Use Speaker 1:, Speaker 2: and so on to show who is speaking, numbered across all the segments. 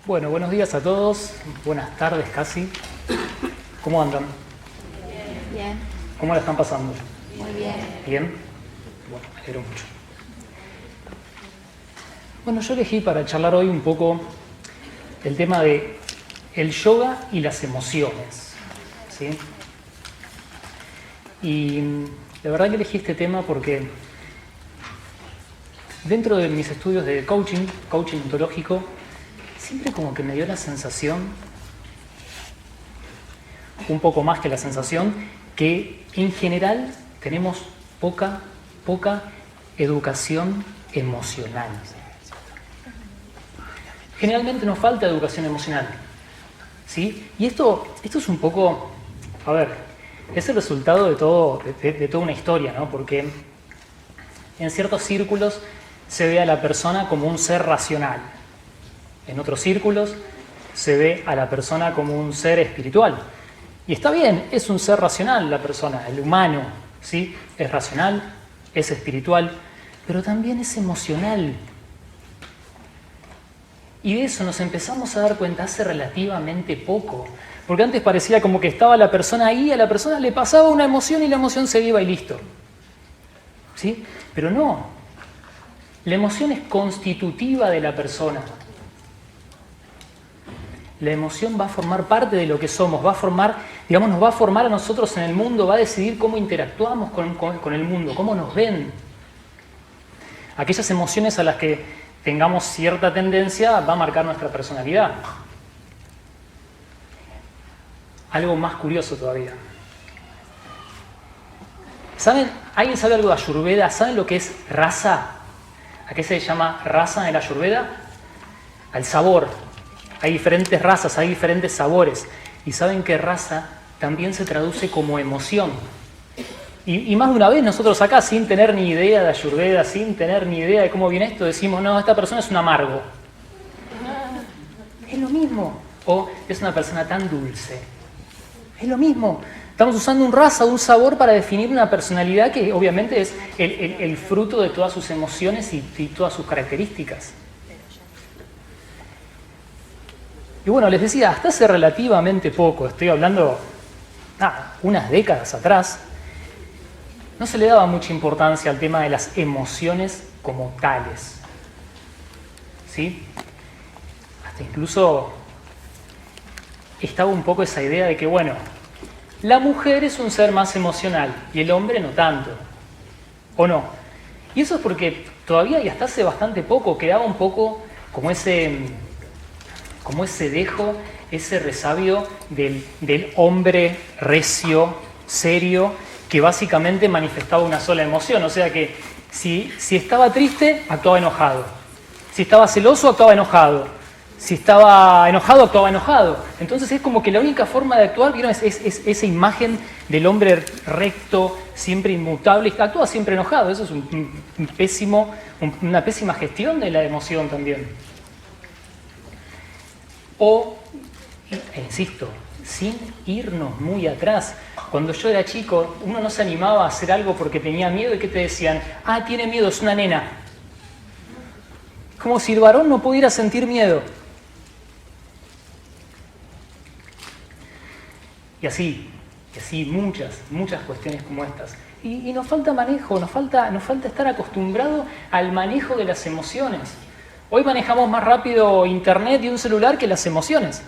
Speaker 1: Bueno, buenos días a todos, buenas tardes casi. ¿Cómo andan?
Speaker 2: Bien.
Speaker 1: ¿Cómo la están pasando?
Speaker 2: Muy bien.
Speaker 1: ¿Bien? Bueno, me alegro mucho. Bueno, yo elegí para charlar hoy un poco el tema de el yoga y las emociones, ¿sí? Y la verdad que elegí este tema porque dentro de mis estudios de coaching ontológico, siempre como que me dio la sensación, un poco más que la sensación, que en general tenemos poca educación emocional. Generalmente nos falta educación emocional, ¿sí? Y esto es un poco, a ver, es el resultado de toda una historia, ¿no? Porque en ciertos círculos se ve a la persona como un ser racional. En otros círculos se ve a la persona como un ser espiritual. Y está bien, es un ser racional la persona, el humano, ¿sí? Es racional, es espiritual, pero también es emocional. Y de eso nos empezamos a dar cuenta hace relativamente poco. Porque antes parecía como que estaba la persona ahí, a la persona le pasaba una emoción y la emoción se iba y listo. ¿Sí? Pero no. La emoción es constitutiva de la persona. La emoción va a formar parte de lo que somos, va a formar, digamos, nos va a formar a nosotros en el mundo, va a decidir cómo interactuamos con el mundo, cómo nos ven. Aquellas emociones a las que tengamos cierta tendencia va a marcar nuestra personalidad. Algo más curioso todavía. ¿Saben? ¿Alguien sabe algo de Ayurveda? ¿Saben lo que es rasa? ¿A qué se llama rasa en el Ayurveda? Al sabor. Hay diferentes razas, hay diferentes sabores. Y saben que rasa también se traduce como emoción. Y más de una vez nosotros acá, sin tener ni idea de Ayurveda, sin tener ni idea de cómo viene esto, decimos, no, esta persona es un amargo. Es lo mismo. O es una persona tan dulce. Es lo mismo. Estamos usando un rasa, un sabor para definir una personalidad que obviamente es el fruto de todas sus emociones y todas sus características. Y bueno, les decía, hasta hace relativamente poco, estoy hablando unas décadas atrás, no se le daba mucha importancia al tema de las emociones como tales. ¿Sí? Hasta incluso estaba un poco esa idea de que, bueno, la mujer es un ser más emocional y el hombre no tanto. ¿O no? Y eso es porque todavía y hasta hace bastante poco quedaba un poco como ese dejo, ese resabio del hombre recio, serio, que básicamente manifestaba una sola emoción. O sea que si estaba triste, actuaba enojado. Si estaba celoso, actuaba enojado. Si estaba enojado, actuaba enojado. Entonces es como que la única forma de actuar, ¿vieron? Es esa imagen del hombre recto, siempre inmutable, que actúa siempre enojado. Eso es una pésima gestión de la emoción también. O, insisto, sin irnos muy atrás. Cuando yo era chico, uno no se animaba a hacer algo porque tenía miedo. ¿Y qué te decían? Tiene miedo, es una nena. Como si el varón no pudiera sentir miedo. Y así muchas cuestiones como estas. Y nos falta manejo, nos falta estar acostumbrados al manejo de las emociones. Hoy manejamos más rápido internet y un celular que las emociones.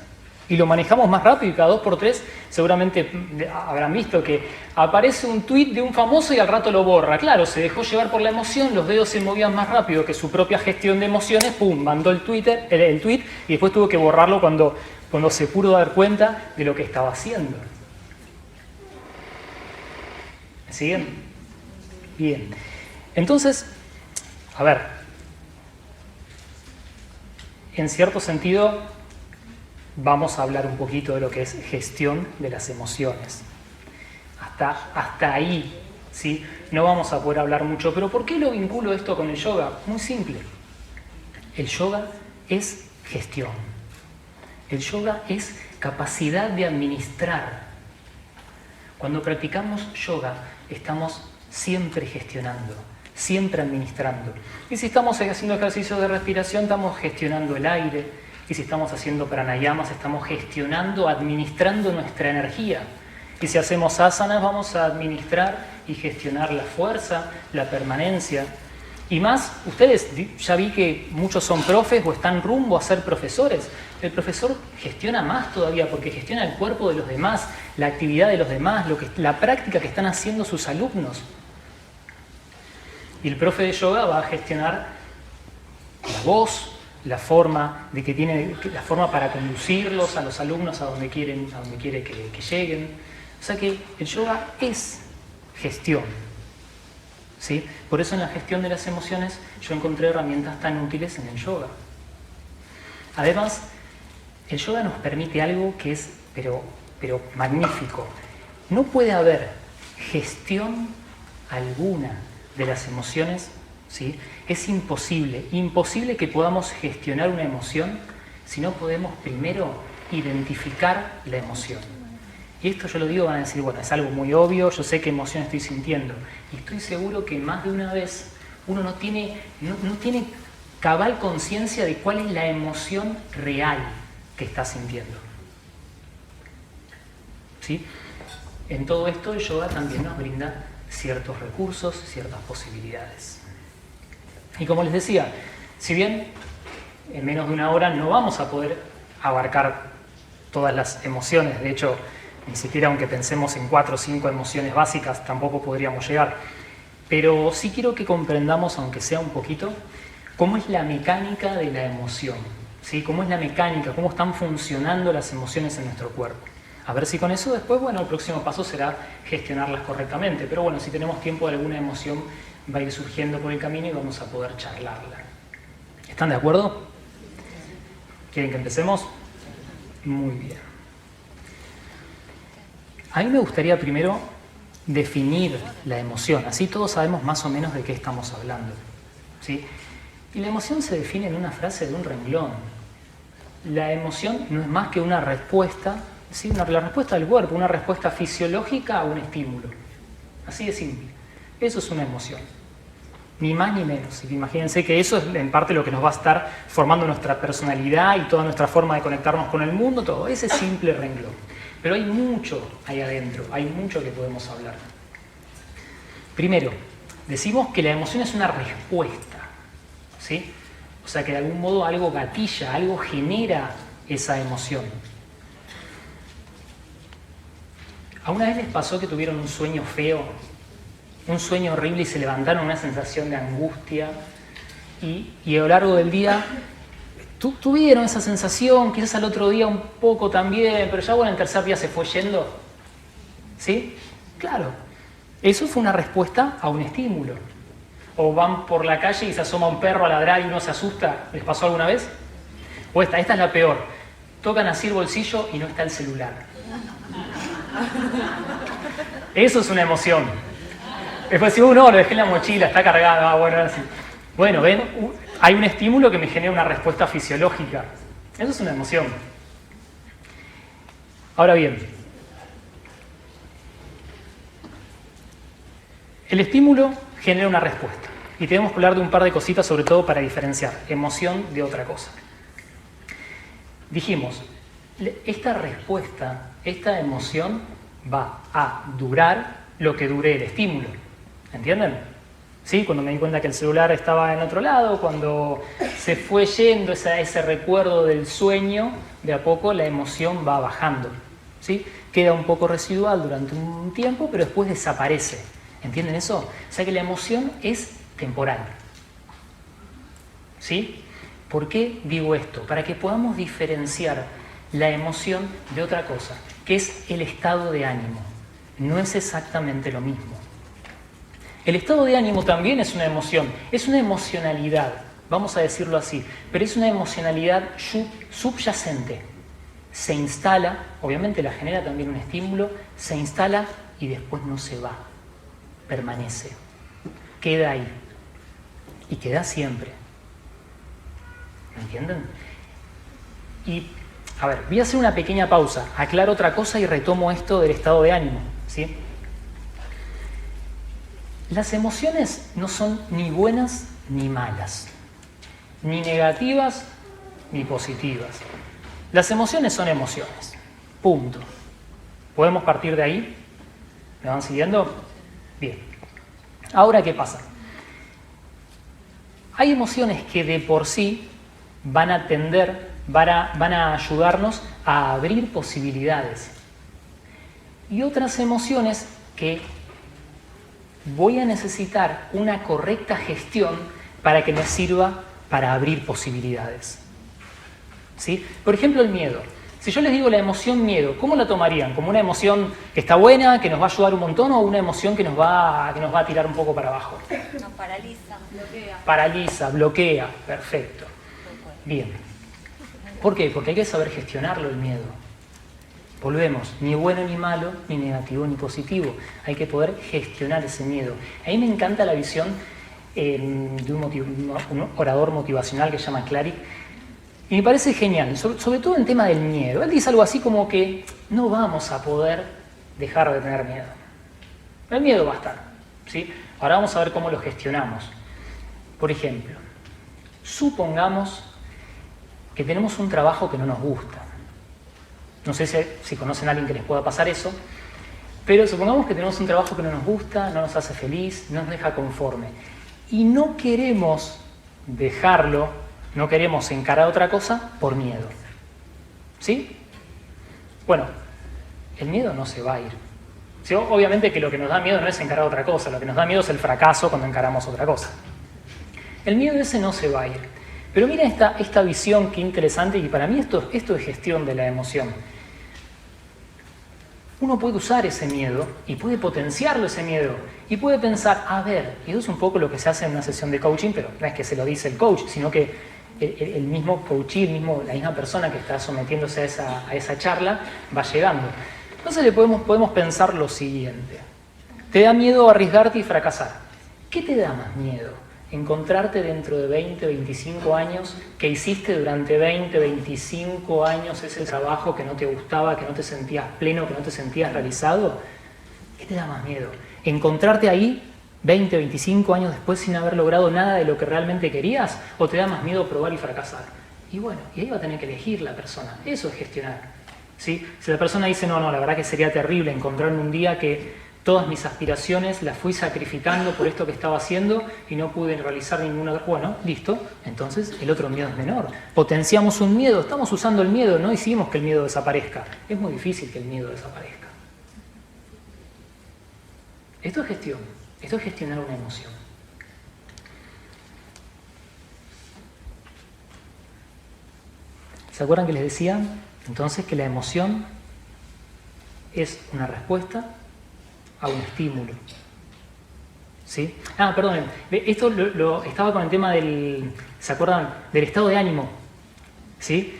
Speaker 1: Y lo manejamos más rápido y cada 2x3 seguramente habrán visto que aparece un tuit de un famoso y al rato lo borra. Claro, se dejó llevar por la emoción, los dedos se movían más rápido que su propia gestión de emociones, ¡pum!, mandó el tuit y después tuvo que borrarlo cuando se pudo dar cuenta de lo que estaba haciendo. ¿Me siguen? Bien. Entonces, a ver, en cierto sentido, vamos a hablar un poquito de lo que es gestión de las emociones. Hasta ahí, ¿sí? No vamos a poder hablar mucho. Pero ¿por qué lo vinculo esto con el yoga? Muy simple. El yoga es gestión. El yoga es capacidad de administrar. Cuando practicamos yoga, estamos siempre gestionando, siempre administrando. Y si estamos haciendo ejercicios de respiración, estamos gestionando el aire, Y si estamos haciendo pranayamas, estamos gestionando, administrando nuestra energía. Y si hacemos asanas, vamos a administrar y gestionar la fuerza, la permanencia. Y más, ustedes, ya vi que muchos son profes o están rumbo a ser profesores. El profesor gestiona más todavía porque gestiona el cuerpo de los demás, la actividad de los demás, la práctica que están haciendo sus alumnos. Y el profe de yoga va a gestionar la voz, la forma para conducirlos a los alumnos a donde quiere que lleguen. O sea que el yoga es gestión. ¿Sí? Por eso en la gestión de las emociones yo encontré herramientas tan útiles en el yoga. Además, el yoga nos permite algo que es pero magnífico. No puede haber gestión alguna de las emociones, ¿sí? Es imposible que podamos gestionar una emoción si no podemos primero identificar la emoción. Y esto yo lo digo, van a decir, bueno, es algo muy obvio, yo sé qué emoción estoy sintiendo. Y estoy seguro que más de una vez uno no tiene cabal conciencia de cuál es la emoción real que está sintiendo. ¿Sí? En todo esto el yoga también nos brinda ciertos recursos, ciertas posibilidades. Y como les decía, si bien en menos de una hora no vamos a poder abarcar todas las emociones, de hecho, ni siquiera aunque pensemos en 4 o 5 emociones básicas, tampoco podríamos llegar. Pero sí quiero que comprendamos, aunque sea un poquito, cómo es la mecánica de la emoción. ¿Sí? Cómo es la mecánica, cómo están funcionando las emociones en nuestro cuerpo. A ver si con eso después, bueno, el próximo paso será gestionarlas correctamente. Pero bueno, si tenemos tiempo, alguna emoción va a ir surgiendo por el camino y vamos a poder charlarla. ¿Están de acuerdo? ¿Quieren que empecemos? Muy bien. A mí me gustaría primero definir la emoción, así todos sabemos más o menos de qué estamos hablando. ¿Sí? Y la emoción se define en una frase de un renglón. La emoción no es más que una respuesta, ¿sí? La respuesta del cuerpo, una respuesta fisiológica a un estímulo. Así de simple. Eso es una emoción. Ni más ni menos. Imagínense que eso es en parte lo que nos va a estar formando nuestra personalidad y toda nuestra forma de conectarnos con el mundo, todo ese simple renglón. Pero hay mucho ahí adentro, hay mucho que podemos hablar. Primero, decimos que la emoción es una respuesta, ¿sí? O sea que de algún modo algo gatilla, algo genera esa emoción. ¿Alguna vez les pasó que tuvieron un sueño feo, un sueño horrible y se levantaron una sensación de angustia? Y a lo largo del día tuvieron esa sensación, quizás al otro día un poco también, pero ya bueno, el tercer día se fue yendo. ¿Sí? Claro. Eso fue una respuesta a un estímulo. O van por la calle y se asoma un perro a ladrar y uno se asusta. ¿Les pasó alguna vez? O esta es la peor. Tocan así el bolsillo y no está el celular. Eso es una emoción. Después si no, lo dejé en la mochila, está cargada, bueno, ahora sí. Bueno, ven, hay un estímulo que me genera una respuesta fisiológica. Eso es una emoción. Ahora bien, el estímulo genera una respuesta. Y tenemos que hablar de un par de cositas, sobre todo para diferenciar emoción de otra cosa. Dijimos, esta respuesta, esta emoción va a durar lo que dure el estímulo. ¿Entienden? ¿Sí? Cuando me di cuenta que el celular estaba en otro lado, cuando se fue yendo ese recuerdo del sueño, de a poco la emoción va bajando. ¿Sí? Queda un poco residual durante un tiempo, pero después desaparece. ¿Entienden eso? O sea que la emoción es temporal. ¿Sí? ¿Por qué digo esto? Para que podamos diferenciar la emoción de otra cosa, que es el estado de ánimo. No es exactamente lo mismo. El estado de ánimo también es una emoción, es una emocionalidad, vamos a decirlo así, pero es una emocionalidad subyacente. Se instala, obviamente la genera también un estímulo, se instala y después no se va, permanece, queda ahí y queda siempre. ¿Me entienden? Y, a ver, voy a hacer una pequeña pausa, aclaro otra cosa y retomo esto del estado de ánimo, ¿sí? Las emociones no son ni buenas ni malas, ni negativas ni positivas. Las emociones son emociones. Punto. ¿Podemos partir de ahí? ¿Me van siguiendo? Bien. Ahora, ¿qué pasa? Hay emociones que de por sí van a ayudarnos a abrir posibilidades. Y otras emociones que voy a necesitar una correcta gestión para que me sirva para abrir posibilidades. ¿Sí? Por ejemplo, el miedo. Si yo les digo la emoción miedo, ¿cómo la tomarían? ¿Como una emoción que está buena, que nos va a ayudar un montón, o una emoción que nos va a tirar un poco para abajo?
Speaker 2: Nos paraliza, bloquea.
Speaker 1: Paraliza, bloquea. Perfecto. Bien. ¿Por qué? Porque hay que saber gestionarlo el miedo. Volvemos, ni bueno ni malo, ni negativo ni positivo. Hay que poder gestionar ese miedo. A mí me encanta la visión de un orador motivacional que se llama Clarick. Y me parece genial, sobre todo en tema del miedo. Él dice algo así como que no vamos a poder dejar de tener miedo. El miedo va a estar, ¿sí? Ahora vamos a ver cómo lo gestionamos. Por ejemplo, supongamos que tenemos un trabajo que no nos gusta. No sé si conocen a alguien que les pueda pasar eso, pero supongamos que tenemos un trabajo que no nos gusta, no nos hace feliz, no nos deja conforme. Y no queremos dejarlo, no queremos encarar otra cosa por miedo. ¿Sí? Bueno, el miedo no se va a ir. ¿Sí? Obviamente que lo que nos da miedo no es encarar otra cosa, lo que nos da miedo es el fracaso cuando encaramos otra cosa. El miedo ese no se va a ir. Pero mira esta visión, qué interesante, y para mí esto es gestión de la emoción. Uno puede usar ese miedo y puede potenciarlo ese miedo y puede pensar, a ver, y eso es un poco lo que se hace en una sesión de coaching, pero no es que se lo dice el coach, sino que el mismo coachee, la misma persona que está sometiéndose a esa charla va llegando. Entonces podemos pensar lo siguiente. Te da miedo arriesgarte y fracasar. ¿Qué te da más miedo? Encontrarte dentro de 20, 25 años que hiciste durante 20, 25 años ese trabajo que no te gustaba, que no te sentías pleno, que no te sentías realizado. ¿Qué te da más miedo? ¿Encontrarte ahí 20, 25 años después sin haber logrado nada de lo que realmente querías? ¿O te da más miedo probar y fracasar? Y bueno, y ahí va a tener que elegir la persona. Eso es gestionar. ¿Sí? Si la persona dice, no, la verdad que sería terrible encontrarme un día que todas mis aspiraciones las fui sacrificando por esto que estaba haciendo y no pude realizar ninguna. Bueno, listo. Entonces el otro miedo es menor. Potenciamos un miedo, estamos usando el miedo, no hicimos que el miedo desaparezca. Es muy difícil que el miedo desaparezca. Esto es gestión, esto es gestionar una emoción. ¿Se acuerdan que les decía entonces que la emoción es una respuesta a un estímulo? ¿Sí? Perdón, esto lo estaba con el tema del, ¿se acuerdan? Del estado de ánimo. ¿Sí?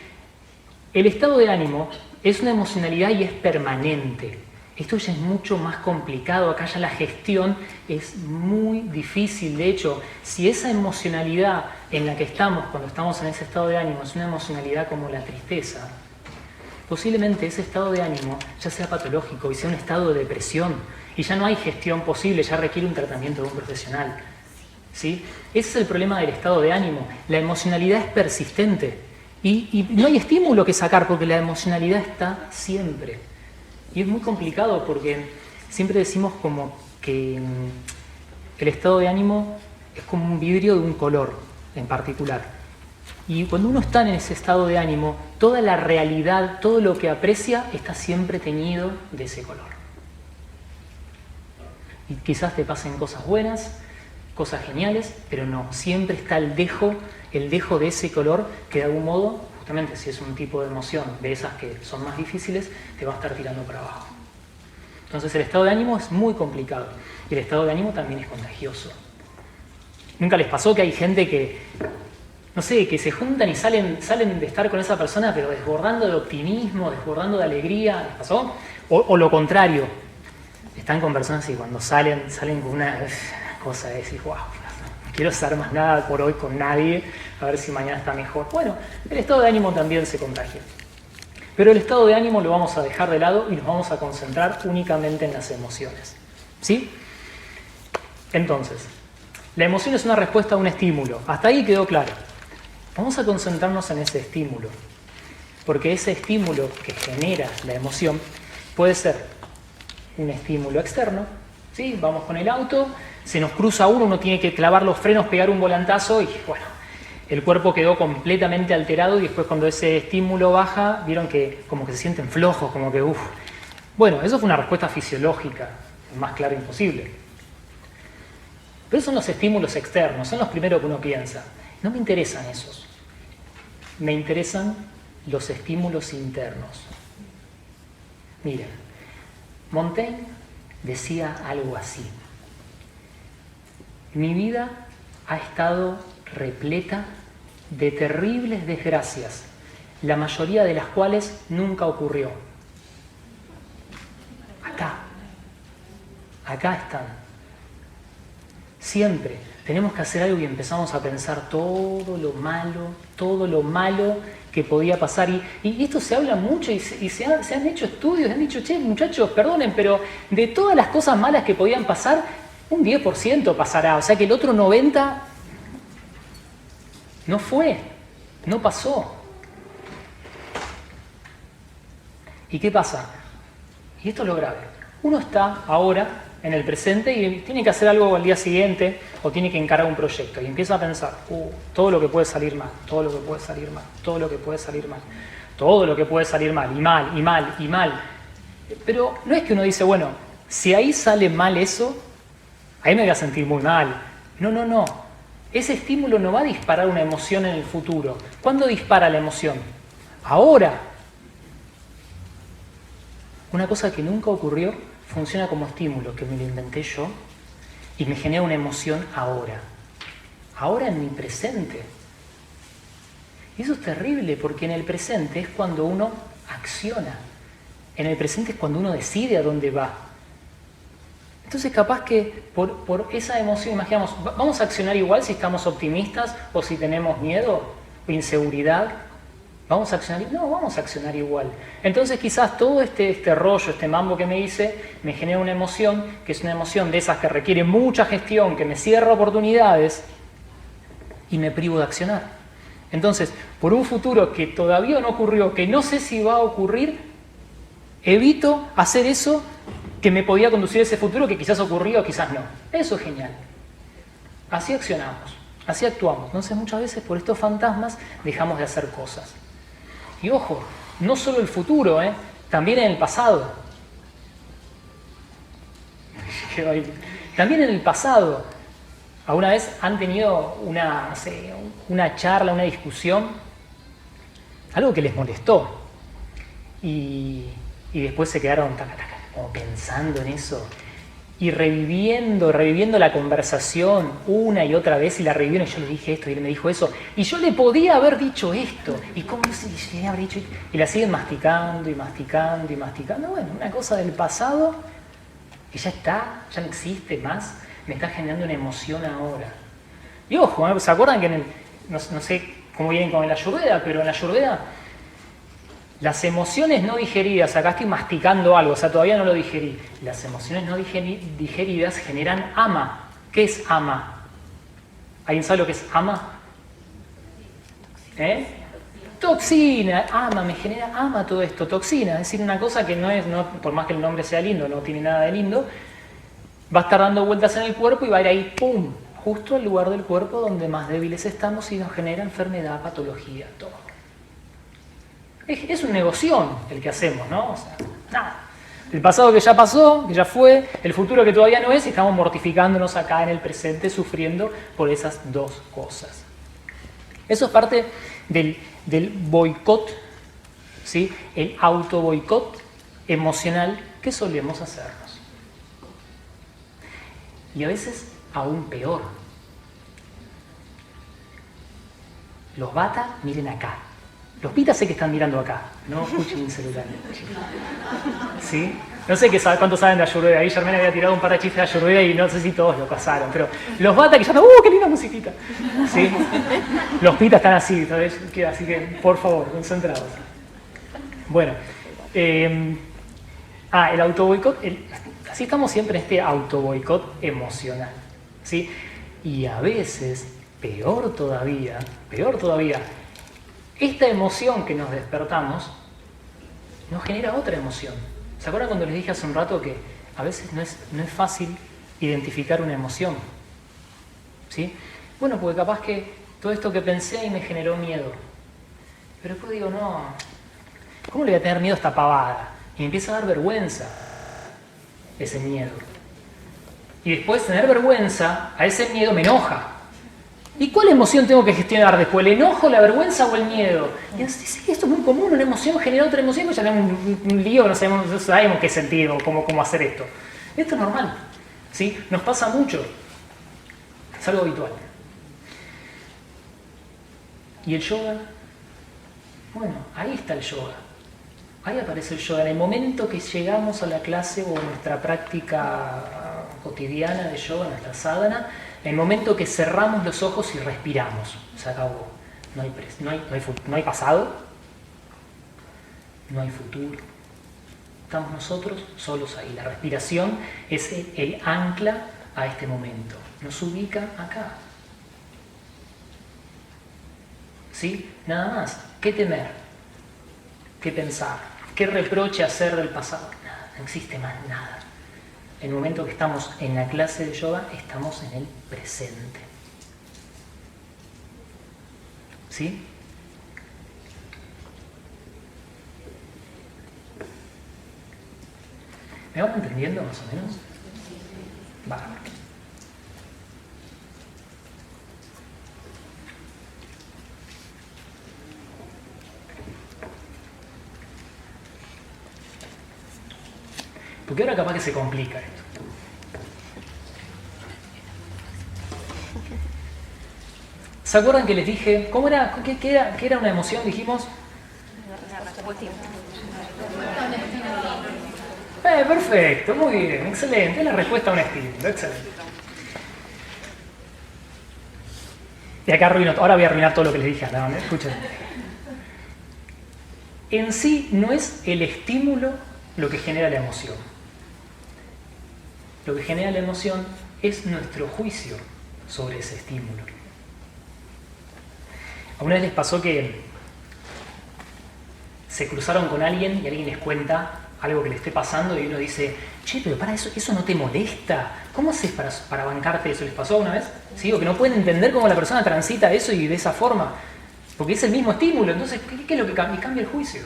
Speaker 1: El estado de ánimo es una emocionalidad y es permanente. Esto ya es mucho más complicado, acá ya la gestión es muy difícil. De hecho, si esa emocionalidad en la que estamos cuando estamos en ese estado de ánimo es una emocionalidad como la tristeza, posiblemente ese estado de ánimo ya sea patológico y sea un estado de depresión y ya no hay gestión posible, ya requiere un tratamiento de un profesional. ¿Sí? Ese es el problema del estado de ánimo. La emocionalidad es persistente y no hay estímulo que sacar porque la emocionalidad está siempre. Y es muy complicado porque siempre decimos como que el estado de ánimo es como un vidrio de un color en particular. Y cuando uno está en ese estado de ánimo, toda la realidad, todo lo que aprecia está siempre teñido de ese color. Y quizás te pasen cosas buenas, cosas geniales, pero no, siempre está el dejo de ese color que de algún modo, justamente si es un tipo de emoción de esas que son más difíciles, te va a estar tirando para abajo. Entonces el estado de ánimo es muy complicado y el estado de ánimo también es contagioso. ¿Nunca les pasó que hay gente que, no sé, que se juntan y salen de estar con esa persona pero desbordando de optimismo, desbordando de alegría? ¿Les pasó? O lo contrario, están con personas y cuando salen con una cosa de decir, wow, no quiero hacer más nada por hoy con nadie, a ver si mañana está mejor. Bueno, el estado de ánimo también se contagia. Pero el estado de ánimo lo vamos a dejar de lado y nos vamos a concentrar únicamente en las emociones. ¿Sí? Entonces, la emoción es una respuesta a un estímulo. Hasta ahí quedó claro. Vamos a concentrarnos en ese estímulo, porque ese estímulo que genera la emoción puede ser un estímulo externo, ¿sí? Vamos con el auto, se nos cruza uno tiene que clavar los frenos, pegar un volantazo y bueno, el cuerpo quedó completamente alterado y después cuando ese estímulo baja, vieron que como que se sienten flojos, como que uff. Bueno, eso fue una respuesta fisiológica, más clara imposible. Pero son los estímulos externos, son los primeros que uno piensa. No me interesan esos. Me interesan los estímulos internos. Miren, Montaigne decía algo así. Mi vida ha estado repleta de terribles desgracias, la mayoría de las cuales nunca ocurrió. Acá están. Siempre tenemos que hacer algo y empezamos a pensar todo lo malo que podía pasar. Y esto se habla mucho y se han hecho estudios, han dicho, che, muchachos, perdonen, pero de todas las cosas malas que podían pasar, un 10% pasará. O sea que el otro 90% no fue, no pasó. ¿Y qué pasa? Y esto es lo grave. Uno está ahora en el presente y tiene que hacer algo al día siguiente o tiene que encarar un proyecto y empieza a pensar, todo lo que puede salir mal, todo lo que puede salir mal, todo lo que puede salir mal, todo lo que puede salir mal, y mal, y mal, y mal. Pero no es que uno dice, bueno, si ahí sale mal eso, ahí me voy a sentir muy mal. No. Ese estímulo no va a disparar una emoción en el futuro. ¿Cuándo dispara la emoción? Ahora. Una cosa que nunca ocurrió funciona como estímulo, que me lo inventé yo y me genera una emoción ahora. Ahora en mi presente. Y eso es terrible porque en el presente es cuando uno acciona. En el presente es cuando uno decide a dónde va. Entonces capaz que por esa emoción, imaginamos, ¿vamos a accionar igual si estamos optimistas o si tenemos miedo o inseguridad? ¿Vamos a accionar? No, vamos a accionar igual. Entonces quizás todo este rollo, este mambo que me hice, me genera una emoción, que es una emoción de esas que requiere mucha gestión, que me cierra oportunidades y me privo de accionar. Entonces, por un futuro que todavía no ocurrió, que no sé si va a ocurrir, evito hacer eso que me podía conducir a ese futuro que quizás ocurrió o quizás no. Eso es genial. Así accionamos, así actuamos. Entonces muchas veces por estos fantasmas dejamos de hacer cosas. Y ojo, no solo el futuro, también en el pasado. También en el pasado. ¿Alguna vez han tenido una charla, una discusión? Algo que les molestó. Y después se quedaron como pensando en eso. Y reviviendo la conversación una y otra vez, y la revivieron, y yo le dije esto, y él me dijo eso, y yo le podía haber dicho esto, y cómo no se le habré dicho, y la siguen masticando, y masticando, y masticando. Bueno, una cosa del pasado, que ya está, ya no existe más, me está generando una emoción ahora. Y ojo, ¿se acuerdan que no sé cómo vienen con la Ayurveda, pero en la Ayurveda, las emociones no digeridas, acá estoy masticando algo, o sea, todavía no lo digerí. Las emociones no digeridas generan ama. ¿Qué es ama? ¿Alguien sabe lo que es ama? Toxina. Ama, me genera ama todo esto, toxina. Es decir, una cosa que por más que el nombre sea lindo, no tiene nada de lindo, va a estar dando vueltas en el cuerpo y va a ir ahí, ¡pum!, justo al lugar del cuerpo donde más débiles estamos y nos genera enfermedad, patología, todo. Es un negoción el que hacemos, ¿no? O sea, nada. El pasado que ya pasó, que ya fue, el futuro que todavía no es, y estamos mortificándonos acá en el presente, sufriendo por esas dos cosas. Eso es parte del boicot, ¿sí? El auto-boicot emocional que solemos hacernos. Y a veces aún peor. Los bata, miren acá. Los pitas sé que están mirando acá, no escuchen mi celular. ¿Sí? No sé cuántos saben de Ayurveda. Ahí Germán había tirado un par de chistes de Ayurveda y no sé si todos lo pasaron. Pero los bata que ya están, qué linda musiquita. ¿Sí? Los pitas están así, ¿sabes? Así que, por favor, concentrados. Bueno. El autoboicot. Así estamos siempre en este autoboicot emocional. ¿Sí? Y a veces peor todavía, esta emoción que nos despertamos nos genera otra emoción. ¿Se acuerdan cuando les dije hace un rato que a veces no es fácil identificar una emoción? ¿Sí? Bueno, porque capaz que todo esto que pensé y me generó miedo. Pero después digo, no, ¿cómo le voy a tener miedo a esta pavada? Y me empieza a dar vergüenza ese miedo. Y después tener vergüenza a ese miedo me enoja. ¿Y cuál emoción tengo que gestionar después? ¿El enojo, la vergüenza o el miedo? Y sí, esto es muy común, una emoción genera otra emoción, pues ya tenemos un lío, no sabemos qué sentido, cómo hacer esto. Esto es normal, ¿sí? Nos pasa mucho. Es algo habitual. ¿Y el yoga? Bueno, ahí está el yoga. Ahí aparece el yoga. En el momento que llegamos a la clase o a nuestra práctica cotidiana de yoga, nuestra sadhana, en el momento que cerramos los ojos y respiramos, se acabó. No hay pasado, no hay futuro. Estamos nosotros solos ahí. La respiración es el ancla a este momento. Nos ubica acá. ¿Sí? Nada más. ¿Qué temer? ¿Qué pensar? ¿Qué reproche hacer del pasado? Nada, no existe más nada. En el momento que estamos en la clase de yoga, estamos en el presente. ¿Sí? ¿Me van entendiendo más o menos? Bárbaro. Porque ahora capaz que se complica esto. ¿Se acuerdan que les dije? ¿Cómo era? ¿Qué era una emoción? Dijimos. Perfecto, muy bien, excelente. Es la respuesta a un estímulo, excelente. Y acá arruino, ahora voy a arruinar todo lo que les dije. No, escuchen. En sí no es el estímulo lo que genera la emoción. Lo que genera la emoción es nuestro juicio sobre ese estímulo. ¿Alguna vez les pasó que se cruzaron con alguien y alguien les cuenta algo que le esté pasando y uno dice, che, pero para eso no te molesta? ¿Cómo haces para bancarte eso? ¿Les pasó alguna vez? ¿Sí? O que no pueden entender cómo la persona transita eso y de esa forma. Porque es el mismo estímulo. Entonces, ¿qué es lo que cambia? Y cambia el juicio.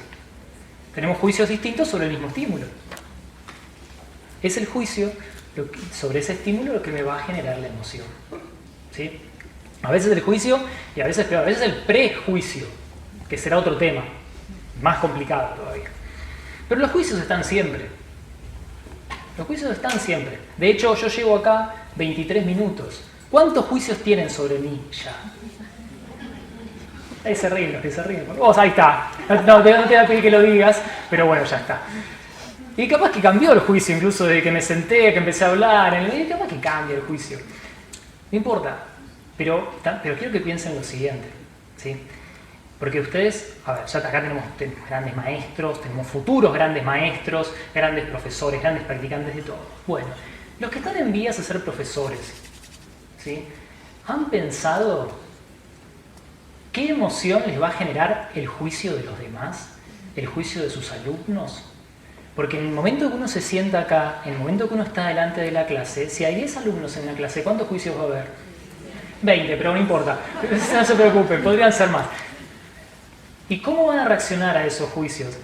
Speaker 1: Tenemos juicios distintos sobre el mismo estímulo. Es el juicio sobre ese estímulo lo que me va a generar la emoción. ¿Sí? A veces el juicio y a veces peor, a veces el prejuicio, que será otro tema, más complicado todavía. Pero los juicios están siempre. Los juicios están siempre. De hecho, yo llevo acá 23 minutos. ¿Cuántos juicios tienen sobre mí ya? Ahí se ríen los que se ríen. Vos, ahí está. No te voy a pedir que lo digas, pero bueno, ya está. Y capaz que cambió el juicio, incluso desde que me senté, que empecé a hablar. Y capaz que cambia el juicio. No importa. Pero quiero que piensen lo siguiente. ¿Sí? Porque ustedes, a ver, ya acá tenemos grandes maestros, tenemos futuros grandes maestros, grandes profesores, grandes practicantes de todo. Bueno, los que están en vías a ser profesores, ¿sí? ¿Han pensado qué emoción les va a generar el juicio de los demás? ¿El juicio de sus alumnos? Porque en el momento que uno se sienta acá, en el momento que uno está delante de la clase, si hay 10 alumnos en la clase, ¿cuántos juicios va a haber? 20, pero no importa. No se preocupen, podrían ser más. ¿Y cómo van a reaccionar a esos juicios?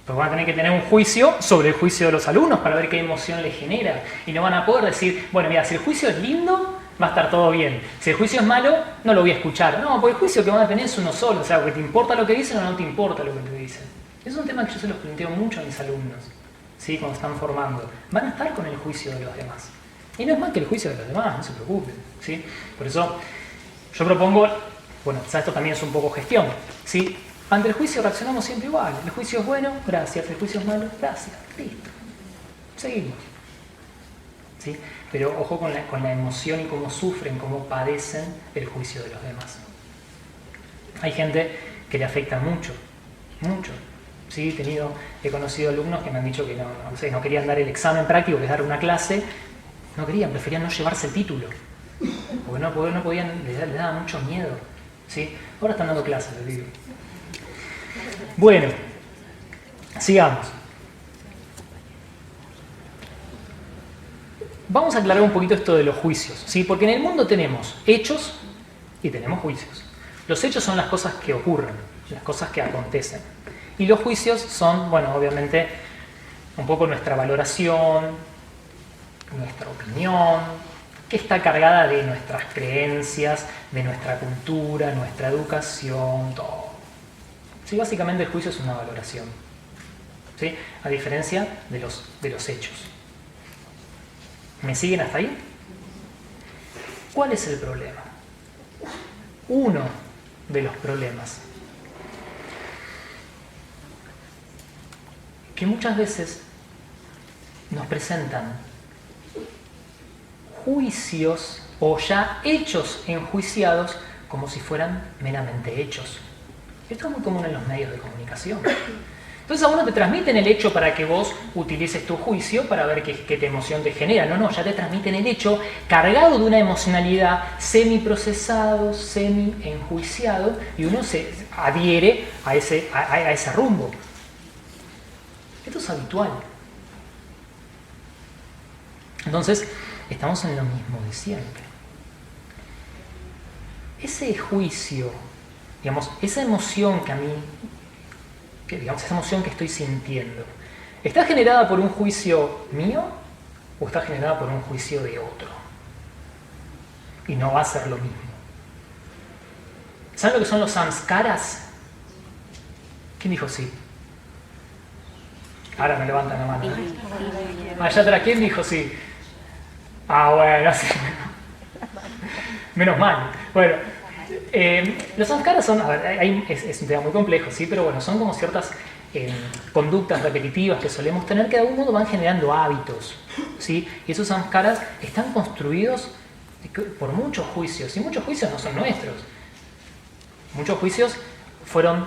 Speaker 1: Pues van a tener que tener un juicio sobre el juicio de los alumnos para ver qué emoción les genera. Y no van a poder decir, bueno, mira, si el juicio es lindo, va a estar todo bien. Si el juicio es malo, no lo voy a escuchar. No, porque el juicio que van a tener es uno solo. O sea, que te importa lo que dicen o no te importa lo que te dicen. Es un tema que yo se los planteo mucho a mis alumnos, ¿sí? Cuando están formando. Van a estar con el juicio de los demás. Y no es más que el juicio de los demás, no se preocupen, ¿sí? Por eso yo propongo, bueno, esto también es un poco gestión, ¿sí? Ante el juicio reaccionamos siempre igual. El juicio es bueno, gracias. El juicio es malo, gracias. Listo. Seguimos. ¿Sí? Pero ojo con la emoción y cómo sufren, cómo padecen el juicio de los demás. Hay gente que le afecta mucho, mucho. ¿Sí? He conocido alumnos que me han dicho que no querían dar el examen práctico, que es dar una clase. No querían, preferían no llevarse el título. Porque no podían, les daba mucho miedo. ¿Sí? Ahora están dando clases, les digo. Bueno, sigamos. Vamos a aclarar un poquito esto de los juicios, ¿sí? Porque en el mundo tenemos hechos y tenemos juicios. Los hechos son las cosas que ocurren, las cosas que acontecen. Y los juicios son, bueno, obviamente, un poco nuestra valoración, nuestra opinión, que está cargada de nuestras creencias, de nuestra cultura, nuestra educación, todo. Sí, básicamente el juicio es una valoración, ¿sí? A diferencia de los hechos. ¿Me siguen hasta ahí? ¿Cuál es el problema? Uno de los problemas. Que muchas veces nos presentan juicios o ya hechos enjuiciados como si fueran meramente hechos. Esto es muy común en los medios de comunicación. Entonces a uno te transmiten el hecho para que vos utilices tu juicio para ver qué emoción te genera. No, ya te transmiten el hecho cargado de una emocionalidad semi-procesado, semi-enjuiciado, y uno se adhiere a ese rumbo. Esto es habitual. Entonces, estamos en lo mismo de siempre. Ese juicio, digamos, esa emoción que a mí, esa emoción que estoy sintiendo, ¿está generada por un juicio mío o está generada por un juicio de otro? Y no va a ser lo mismo. ¿Saben lo que son los samskaras? ¿Quién dijo sí? Ahora me levantan la mano. Allá atrás, ¿quién dijo sí? Bueno, sí. Menos mal. Bueno, los samskaras son, a ver, es un tema muy complejo, ¿sí? Pero bueno, son como ciertas conductas repetitivas que solemos tener que de algún modo van generando hábitos, ¿sí? Y esos samskaras están construidos por muchos juicios, y muchos juicios no son nuestros. Muchos juicios fueron,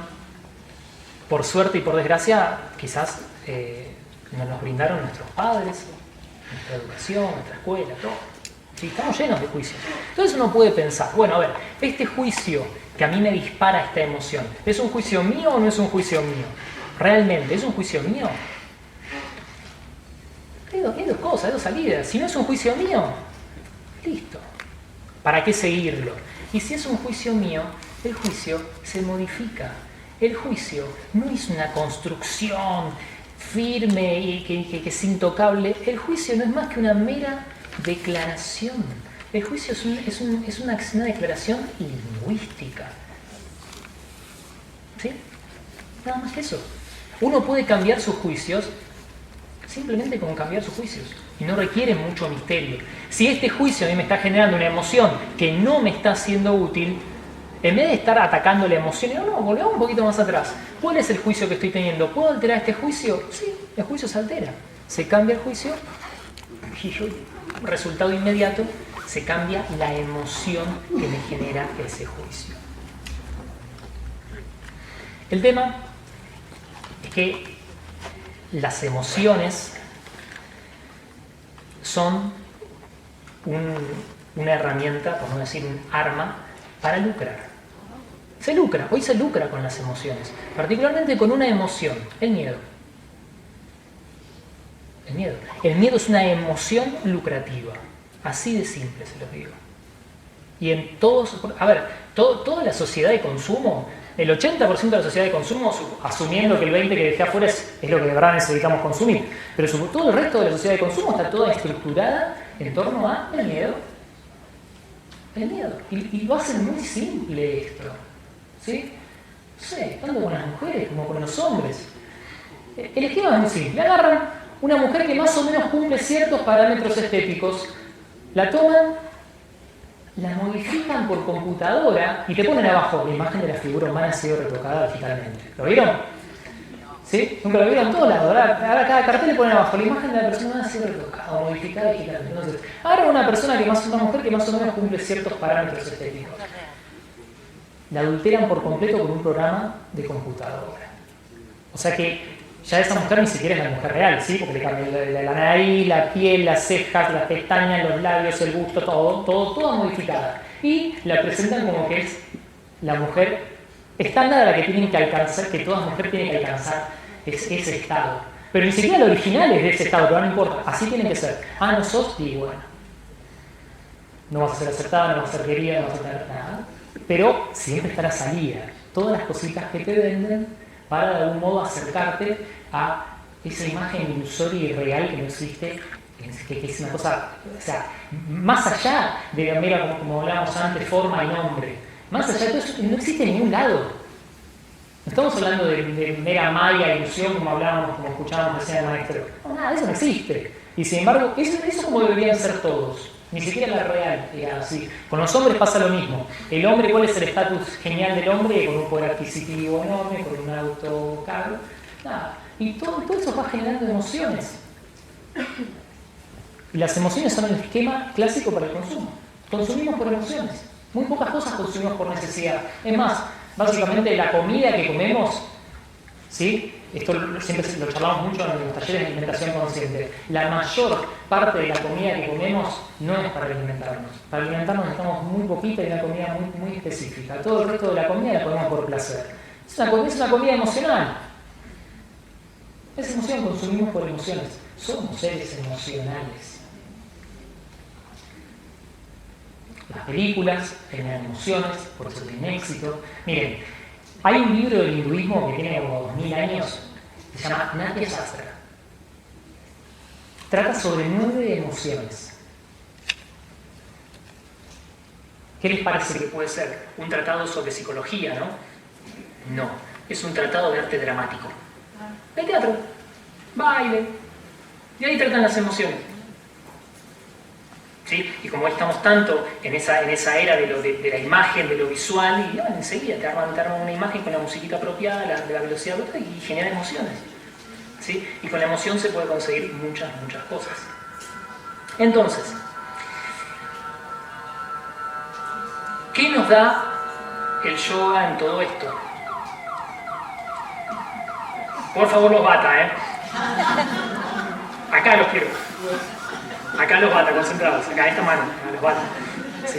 Speaker 1: por suerte y por desgracia, quizás nos los brindaron nuestros padres, nuestra educación, nuestra escuela, todo. Sí, estamos llenos de juicios. Entonces uno puede pensar, bueno, a ver, este juicio que a mí me dispara esta emoción, ¿es un juicio mío o no es un juicio mío? ¿Realmente es un juicio mío? Hay dos cosas, hay dos salidas. Si no es un juicio mío, listo. ¿Para qué seguirlo? Y si es un juicio mío, el juicio se modifica. El juicio no es una construcción firme y que es intocable. El juicio no es más que una mera declaración. El juicio es una declaración lingüística. ¿Sí? Nada más que eso. Uno puede cambiar sus juicios simplemente con cambiar sus juicios. Y no requiere mucho misterio. Si este juicio a mí me está generando una emoción que no me está siendo útil, en vez de estar atacando la emoción, no, volvamos un poquito más atrás. ¿Cuál es el juicio que estoy teniendo? ¿Puedo alterar este juicio? Sí, el juicio se altera. Se cambia el juicio y resultado inmediato, se cambia la emoción que me genera ese juicio. El tema es que las emociones son una herramienta, por no decir un arma, para lucrar. Se lucra, hoy se lucra con las emociones, particularmente con una emoción, el miedo. El miedo. El miedo es una emoción lucrativa, así de simple se lo digo. Y en todos, a ver, toda la sociedad de consumo, el 80% de la sociedad de consumo, asumiendo que el 20% que dejé afuera es lo que de verdad necesitamos consumir, pero todo el resto de la sociedad de consumo está toda estructurada en torno a el miedo. El miedo. Y lo hacen muy simple esto. ¿Sí? No sé, tanto con las mujeres como con los hombres. El esquema es muy simple. Agarran una mujer que más o menos cumple ciertos parámetros estéticos, la toman, la modifican por computadora y te ponen abajo la imagen de la figura humana ha sido retocada digitalmente. ¿Lo vieron? ¿Sí? Nunca lo vieron todos lados. Ahora cada cartel le ponen abajo la imagen de la persona ha sido retocada o modificada digitalmente. Entonces, ahora una mujer que más o menos cumple ciertos parámetros estéticos. La adulteran por completo con un programa de computadora. O sea que ya esa mujer ni siquiera es la mujer real, ¿sí? Porque le cambia la nariz, la piel, las cejas, las pestañas, los labios, el busto, toda modificada. Y la presentan como que es la mujer estándar a la que tienen que alcanzar, que toda mujer tiene que alcanzar ese estado. Pero ni siquiera el original es de ese estado, pero no importa, así tiene que ser. Ah, no sos, y bueno, no vas a ser aceptada, no vas a ser querida, no vas a tener nada. Pero siempre está la salida, todas las cositas que te venden para de algún modo acercarte a esa imagen ilusoria y real que no existe, que es una cosa, o sea, más allá de la mera, como hablábamos antes, forma y nombre, más allá de todo eso, no existe en ningún lado. No estamos hablando de mera magia, ilusión, como hablábamos, como escuchábamos recién al maestro. No, nada, eso no existe. Y sin embargo, eso es como deberían ser todos. Ni siquiera la real, digamos así. Con los hombres pasa lo mismo. El hombre, ¿cuál es el estatus genial del hombre? Con un poder adquisitivo enorme, con un auto caro. Nada. Y todo eso va generando emociones. Y las emociones son el esquema clásico para el consumo. Consumimos por emociones. Muy pocas cosas consumimos por necesidad. Es más, básicamente la comida que comemos, ¿sí? Esto siempre lo charlamos mucho en los talleres de alimentación consciente. La mayor parte de la comida que comemos no es para alimentarnos. Para alimentarnos necesitamos muy poquita y una comida muy específica. Todo el resto de la comida la comemos por placer. Es una comida emocional. Es emoción, consumimos por emociones. Somos seres emocionales. Las películas generan emociones, por eso tienen éxito. Miren, hay un libro del hinduismo que tiene como 2000 años, se llama Natya Shastra. Trata sobre 9 emociones. ¿Qué les parece que puede ser? Un tratado sobre psicología, ¿no? No, es un tratado de arte dramático. De teatro, baile, y ahí tratan las emociones. ¿Sí? Y como estamos tanto en esa era de la imagen, de lo visual, y enseguida te arman una imagen con la musiquita apropiada, de la velocidad y genera emociones. ¿Sí? Y con la emoción se puede conseguir muchas cosas. Entonces, ¿qué nos da el yoga en todo esto? Por favor, los bata, ¿eh? Acá los quiero. Acá los bata, concentrados. Acá, esta mano, los bata. ¿Sí?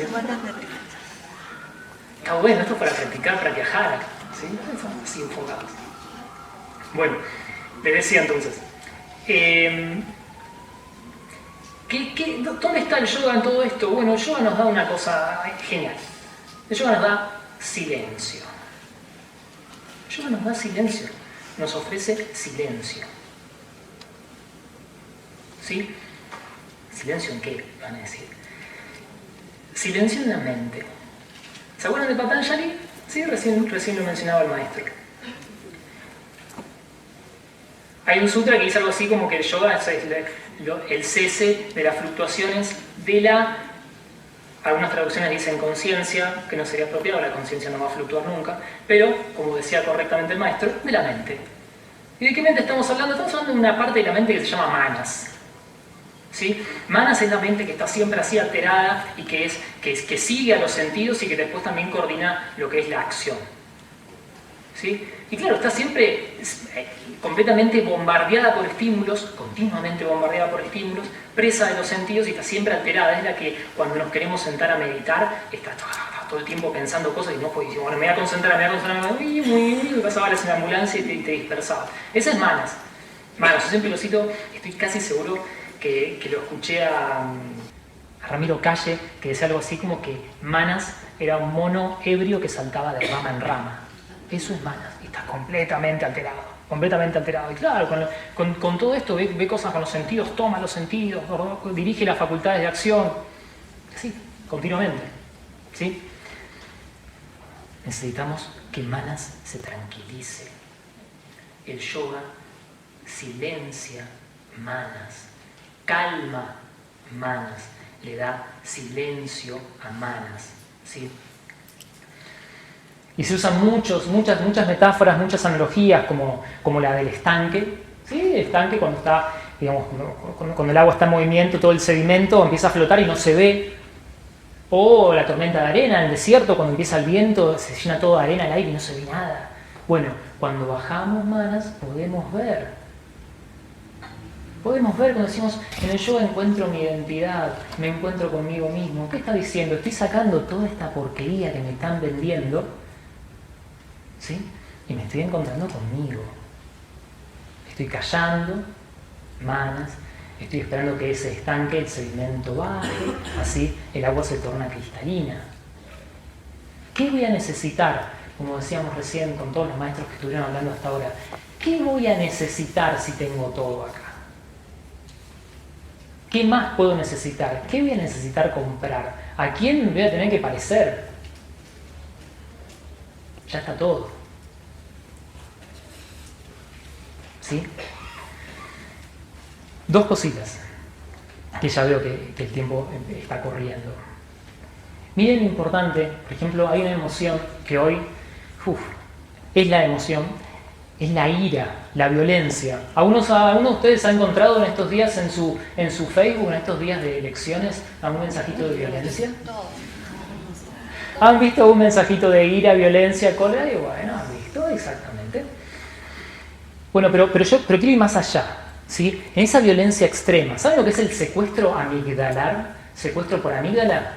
Speaker 1: Está bueno, esto es para practicar, para viajar. ¿Sí? Estamos así enfocados. Bueno, les decía entonces. ¿Dónde está el yoga en todo esto? Bueno, el yoga nos da una cosa genial. El yoga nos da silencio. El yoga nos da silencio. Nos ofrece silencio. ¿Sí? ¿Silencio en qué? Van a decir. Silencio en la mente. ¿Se acuerdan de Patanjali? Sí, recién lo mencionaba el maestro. Hay un sutra que dice algo así como que el yoga es el cese de las fluctuaciones de algunas traducciones dicen conciencia, que no sería apropiado, la conciencia no va a fluctuar nunca, pero, como decía correctamente el maestro, de la mente. ¿Y de qué mente estamos hablando? Estamos hablando de una parte de la mente que se llama manas. ¿Sí? Manas es la mente que está siempre así alterada y que sigue a los sentidos y que después también coordina lo que es la acción. ¿Sí? Y claro, está siempre completamente bombardeada por estímulos, continuamente bombardeada por estímulos, presa de los sentidos y está siempre alterada. Es la que cuando nos queremos sentar a meditar, está todo el tiempo pensando cosas y no puedes decir, bueno, me voy a concentrar, y pasabas en la ambulancia y te dispersabas. Esa es manas. Manas, yo siempre lo cito, estoy casi seguro que lo escuché a Ramiro Calle, que decía algo así como que Manas era un mono ebrio que saltaba de rama en rama. Eso es Manas, y está completamente alterado. Y claro, con todo esto ve cosas con los sentidos, toma los sentidos, dirige las facultades de acción, así, continuamente. ¿Sí? Necesitamos que Manas se tranquilice. El yoga silencia Manas, calma Manas, le da silencio a Manas. ¿Sí? Y se usan muchas metáforas, muchas analogías, como la del estanque. ¿Sí? El estanque cuando está, digamos, cuando el agua está en movimiento, todo el sedimento empieza a flotar y no se ve. O la tormenta de arena en el desierto, cuando empieza el viento, se llena todo de arena al aire y no se ve nada. Bueno, cuando bajamos manas podemos ver. Podemos ver cuando decimos, en el yoga encuentro mi identidad, me encuentro conmigo mismo. ¿Qué está diciendo? Estoy sacando toda esta porquería que me están vendiendo, ¿sí? Y me estoy encontrando conmigo. Estoy callando manas, estoy esperando que se estanque, el sedimento baje, así el agua se torna cristalina. ¿Qué voy a necesitar? Como decíamos recién con todos los maestros que estuvieron hablando hasta ahora, ¿qué voy a necesitar si tengo todo acá? ¿Qué más puedo necesitar? ¿Qué voy a necesitar comprar? ¿A quién me voy a tener que parecer? Ya está todo. ¿Sí? Dos cositas, que ya veo que el tiempo está corriendo. Miren lo importante, por ejemplo, hay una emoción que hoy, es la emoción, es la ira, la violencia. ¿Alguno de ustedes ha encontrado en estos días en su Facebook, en estos días de elecciones, algún mensajito de violencia? ¿Han visto un mensajito de ira, violencia, cólera? Y bueno, han visto exactamente. Bueno, pero quiero ir más allá, ¿sí? En esa violencia extrema, ¿saben lo que es el secuestro amigdalar? Secuestro por amígdala,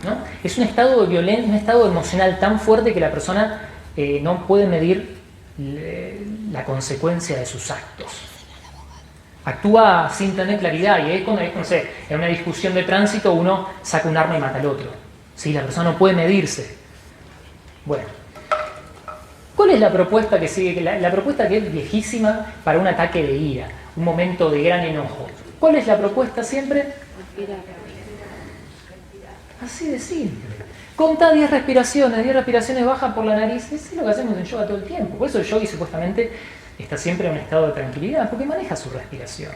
Speaker 1: ¿no? Es un estado de violencia, un estado emocional tan fuerte que la persona no puede medir la consecuencia de sus actos. Actúa sin tener claridad y es cuando, no sé, en una discusión de tránsito uno saca un arma y mata al otro. ¿Sí? La persona no puede medirse. Bueno, ¿cuál es la propuesta que sigue? La propuesta que es viejísima para un ataque de ira, un momento de gran enojo. ¿Cuál es la propuesta siempre? Así de simple. Contá 10 respiraciones bajan por la nariz. Eso es lo que hacemos en yoga todo el tiempo. Por eso el yogi supuestamente está siempre en un estado de tranquilidad, porque maneja su respiración.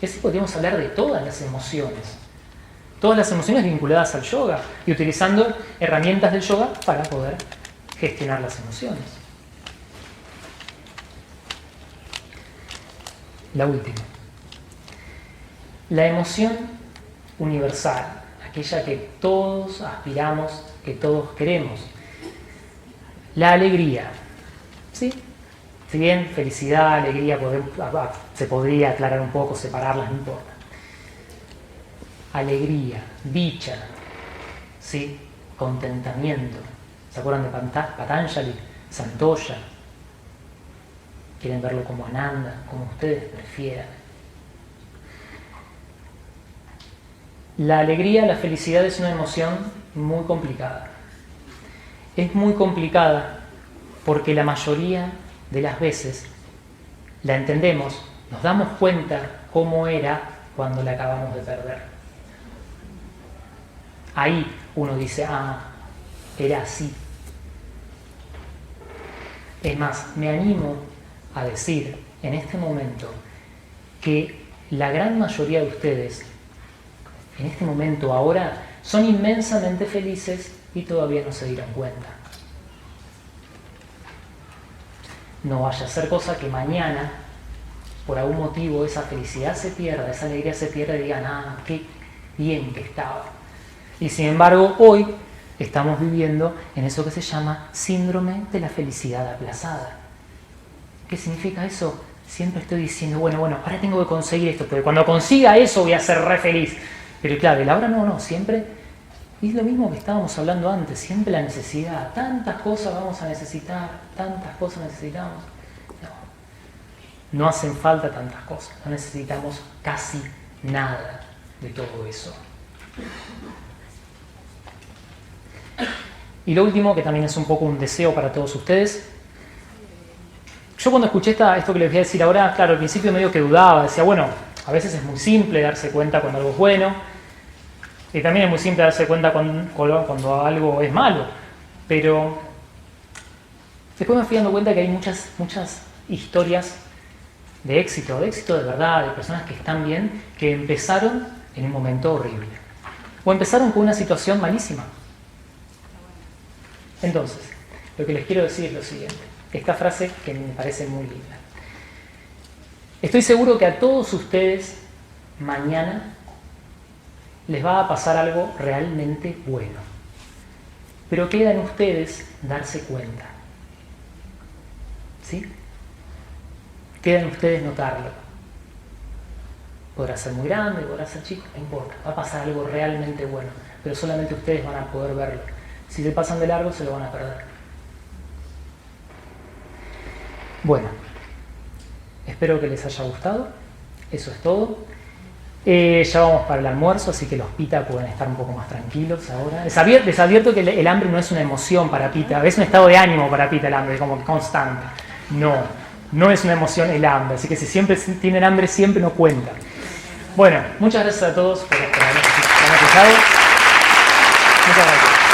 Speaker 1: Y así podríamos hablar de todas las emociones. Todas las emociones vinculadas al yoga y utilizando herramientas del yoga para poder gestionar las emociones. La última. La emoción universal, aquella que todos aspiramos, que todos queremos. La alegría. ¿Sí? Si bien felicidad, alegría, se podría aclarar un poco, separarlas, no importa. Alegría, dicha, ¿sí? Contentamiento. ¿Se acuerdan de Patanjali? Santoya. Quieren verlo como Ananda, como ustedes prefieran. La alegría, la felicidad es una emoción muy complicada. Es muy complicada porque la mayoría de las veces la entendemos, nos damos cuenta cómo era cuando la acabamos de perder. Ahí uno dice, era así. Es más, me animo a decir en este momento que la gran mayoría de ustedes, en este momento ahora, son inmensamente felices y todavía no se dieron cuenta. No vaya a ser cosa que mañana, por algún motivo, esa felicidad se pierda, esa alegría se pierda y digan, qué bien que estaba. Y sin embargo, hoy estamos viviendo en eso que se llama síndrome de la felicidad aplazada. ¿Qué significa eso? Siempre estoy diciendo, bueno, ahora tengo que conseguir esto, pero cuando consiga eso voy a ser re feliz. Pero claro, el ahora no, siempre es lo mismo que estábamos hablando antes, siempre la necesidad. Tantas cosas vamos a necesitar, tantas cosas necesitamos. No hacen falta tantas cosas, no necesitamos casi nada de todo eso. Y lo último, que también es un poco un deseo para todos ustedes. Yo cuando escuché esto que les voy a decir ahora, claro, al principio medio que dudaba, decía, bueno, a veces es muy simple darse cuenta cuando algo es bueno, y también es muy simple darse cuenta cuando algo es malo, pero después me fui dando cuenta que hay muchas historias de éxito de verdad, de personas que están bien, que empezaron en un momento horrible, o empezaron con una situación malísima. Entonces, lo que les quiero decir es lo siguiente, esta frase que me parece muy linda. Estoy seguro que a todos ustedes mañana les va a pasar algo realmente bueno. pero queda en ustedes darse cuenta. ¿Sí? Queda en ustedes notarlo. Podrá ser muy grande, podrá ser chico, no importa. Va a pasar algo realmente bueno, pero solamente ustedes van a poder verlo. Si se pasan de largo, se lo van a perder. Bueno, espero que les haya gustado. Eso es todo. Ya vamos para el almuerzo, así que los Pita pueden estar un poco más tranquilos ahora. Les advierto que el hambre no es una emoción para Pita, es un estado de ánimo para Pita el hambre, como constante. No es una emoción el hambre, así que si siempre tienen hambre, siempre no cuenta. Bueno, muchas gracias a todos por habernos escuchado. Muchas gracias.